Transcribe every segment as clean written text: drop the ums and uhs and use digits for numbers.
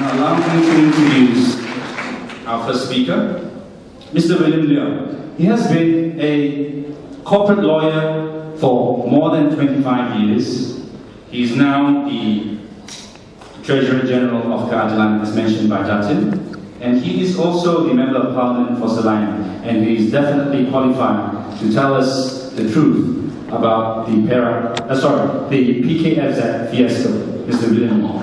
Now allow me to introduce our first speaker, Mr. William Leong. He has been a corporate lawyer for more than 25 years. He is now the Treasurer General of Keadilan, as mentioned by Jatin. And he is also the Member of Parliament for Selayang, and he is definitely qualified to tell us the truth about the PKFZ fiasco. Mr. William Leong.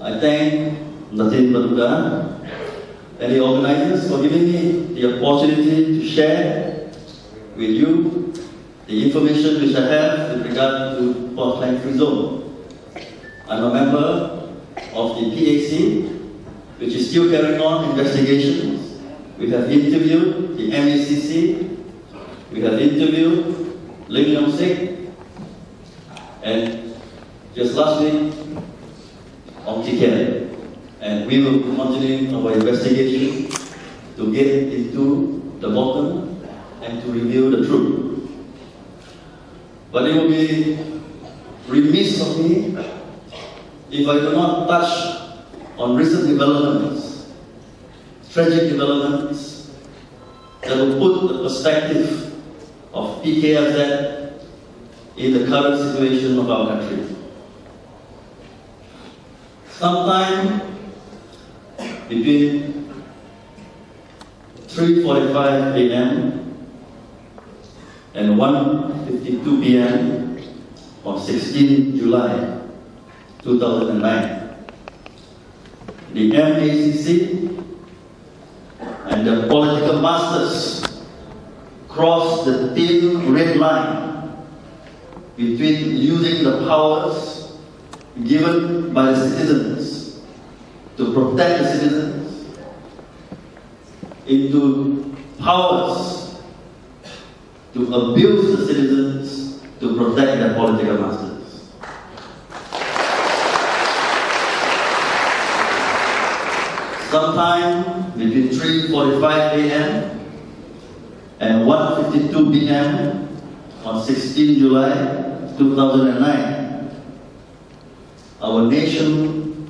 I thank Datin Baduga and the organizers for giving me the opportunity to share with you the information which I have with regard to Port Klang Free Zone. I'm a member of the PAC, which is still carrying on investigations. We have interviewed the MACC, we have interviewed Leong, and just last week on TKL. And we will continue our investigation to get into the bottom and to reveal the truth. But it will be remiss of me if I do not touch on recent developments, tragic developments that will put the perspective of PKFZ in the current situation of our country. Sometime between 3:45 a.m. and 1:52 p.m. on 16 July 2009, the MACC and the political masters crossed the thin red line between using the powers given by the citizens to protect the citizens into powers to abuse the citizens to protect their political masters. Sometime between 3:45 a.m. and 1:52 p.m. on 16 July 2009, our nation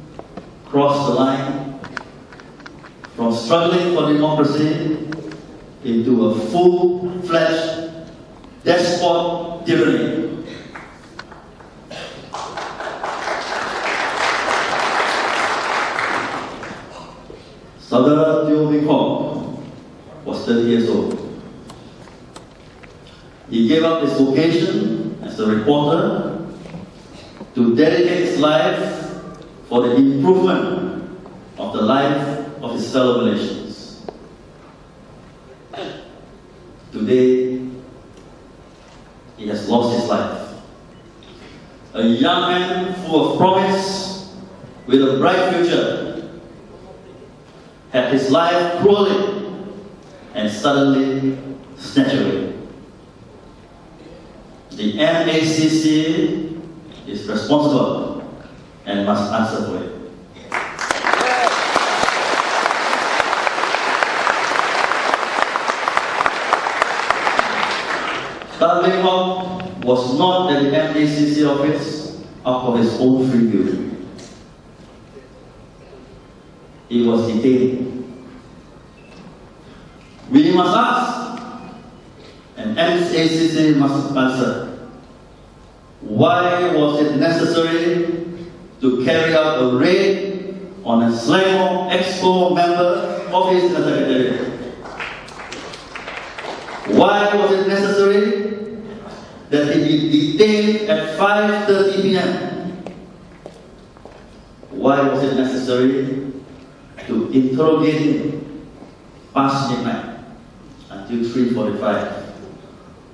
crossed the line from struggling for democracy into a full-fledged despot tyranny. Saudara Teo Beng Kong was 30 years old. He gave up his vocation as a reporter to dedicate his life for the improvement of the life of his fellow Malaysians. Today, he has lost his life. A young man full of promise, with a bright future, had his life cruelly and suddenly snatched away. The MACC is responsible and must answer for it. Tan Beng Kong was not at the MACC office out of his own free will. He was detained. We must ask, and MACC must answer. Why was it necessary to carry out a raid on a Selangor Exco member office in the Secretariat? Why was it necessary that he be detained at 5:30 p.m.? Why was it necessary to interrogate him past midnight until 3:45?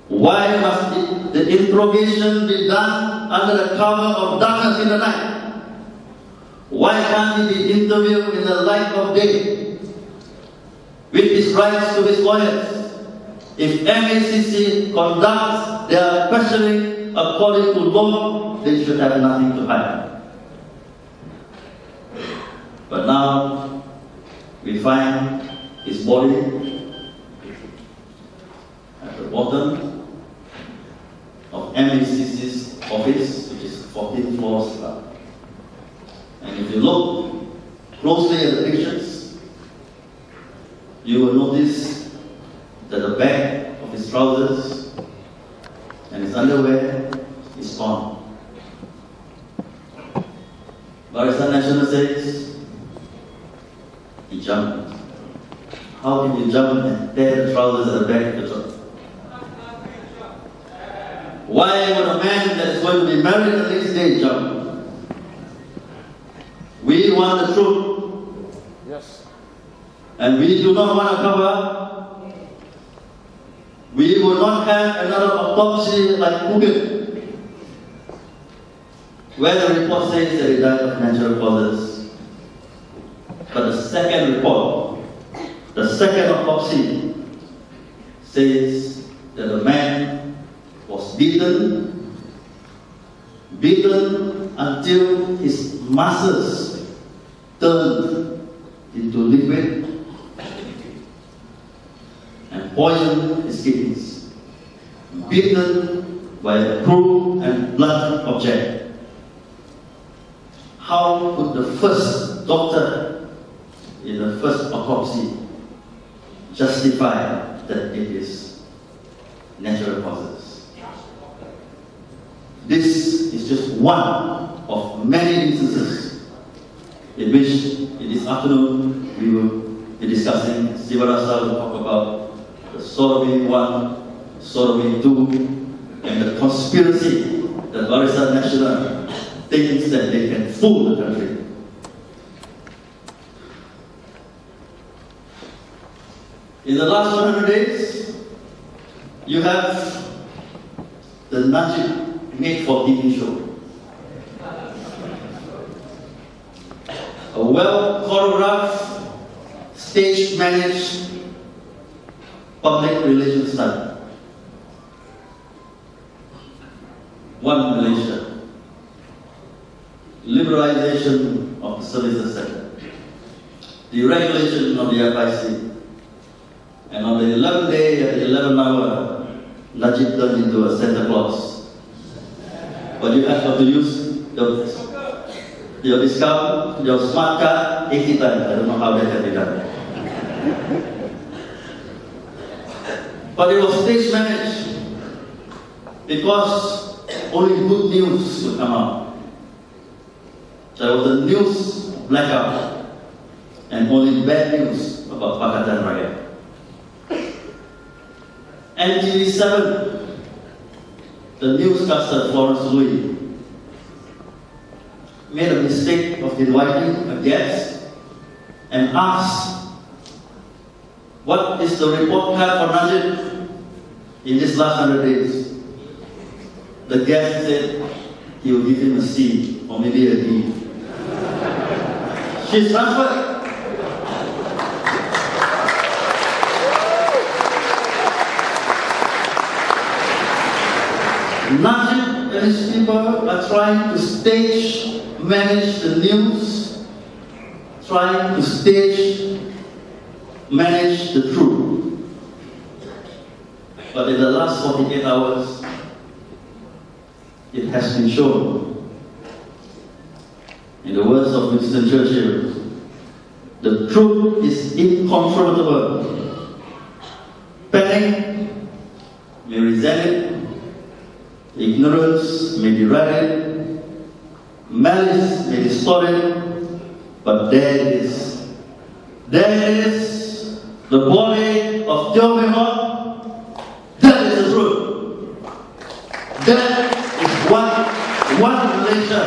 Why must the interrogation be done under the cover of darkness in the night? Why can't he be interviewed in the light of day with his rights to his lawyers? If MACC conducts their questioning according to law, they should have nothing to hide. But now, we find his body at the bottom of MACC's office, which is 14 floors up. And if you look closely at the pictures, you will notice that the back of his trousers and his underwear is torn. Barisan Nasional says he jumped. How can you jump and tear the trousers at the back of the truck? Why would a man that is going to be married the next day jump? We want the truth. Yes. And we do not want to cover. We will not have another autopsy like Puget, where the report says that he died of natural causes. But the second report, the second autopsy, says that the man was beaten until his muscles turned into liquid and poisoned his kidneys. Beaten by a cruel and blunt object. How could the first doctor in the first autopsy justify that it is natural causes? This is just one of many instances in which in this afternoon we will be discussing. Sivarasa will talk about the sodomy 1, sodomy 2, and the conspiracy that Barisan Nasional thinks that they can fool the country. In the last 100 days, you have the Najib made for TV show. A well-choreographed, stage-managed public relations study. One Malaysia. Liberalization of the services sector. Deregulation of the FIC. And on the 11th day, at the 11th hour, Najib turned into a Santa Claus. But you have to use your discount, your smart card, 80 times. I don't know how that can be done. But it was stage managed because only good news would come out. There was a news blackout and only bad news about Pakatan Raya. NTV7, the newscaster Florence Louis, made a mistake of inviting a guest and asked, what is the report card for Najib in this last 100 days? The guest said he will give him a C or maybe a D. She's transferred. Najib and his people are trying to stage manage the news, trying to stage manage the truth. But in the last 48 hours, it has been shown, in the words of Winston Churchill, the truth is incontrovertible. Panic may resent it, ignorance may deride it, malice may distort it, but there it is. There it is, the body of Teo Meng Hon. That is the truth. That is one Malaysia.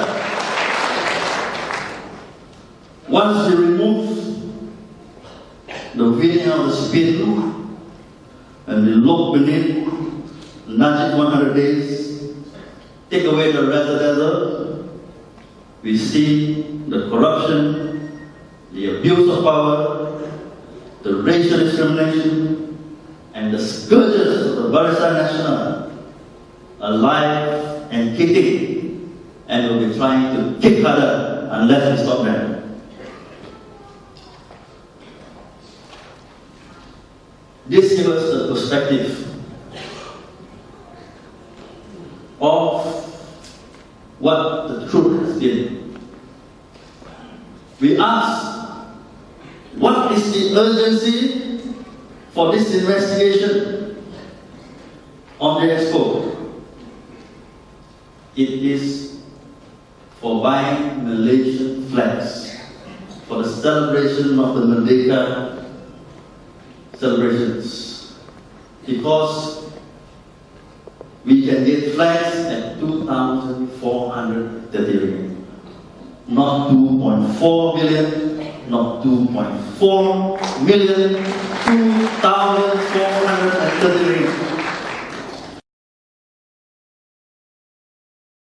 Once you remove the veneer of the spin and you look beneath Najib 100 days, take away the razzle-dazzle, we see the corruption, the abuse of power, the racial discrimination, and the scourges of the Barisan Nasional alive and kicking, and will be trying to kick harder unless we stop them. This gives us the perspective of what the truth has been. We ask, what is the urgency for this investigation on the expo? It is for buying Malaysian flags for the celebration of the Merdeka celebrations, because we can get flags at 2,430 ringgit, not 2.4 million, not 2.4 million, 2,430 ringgit.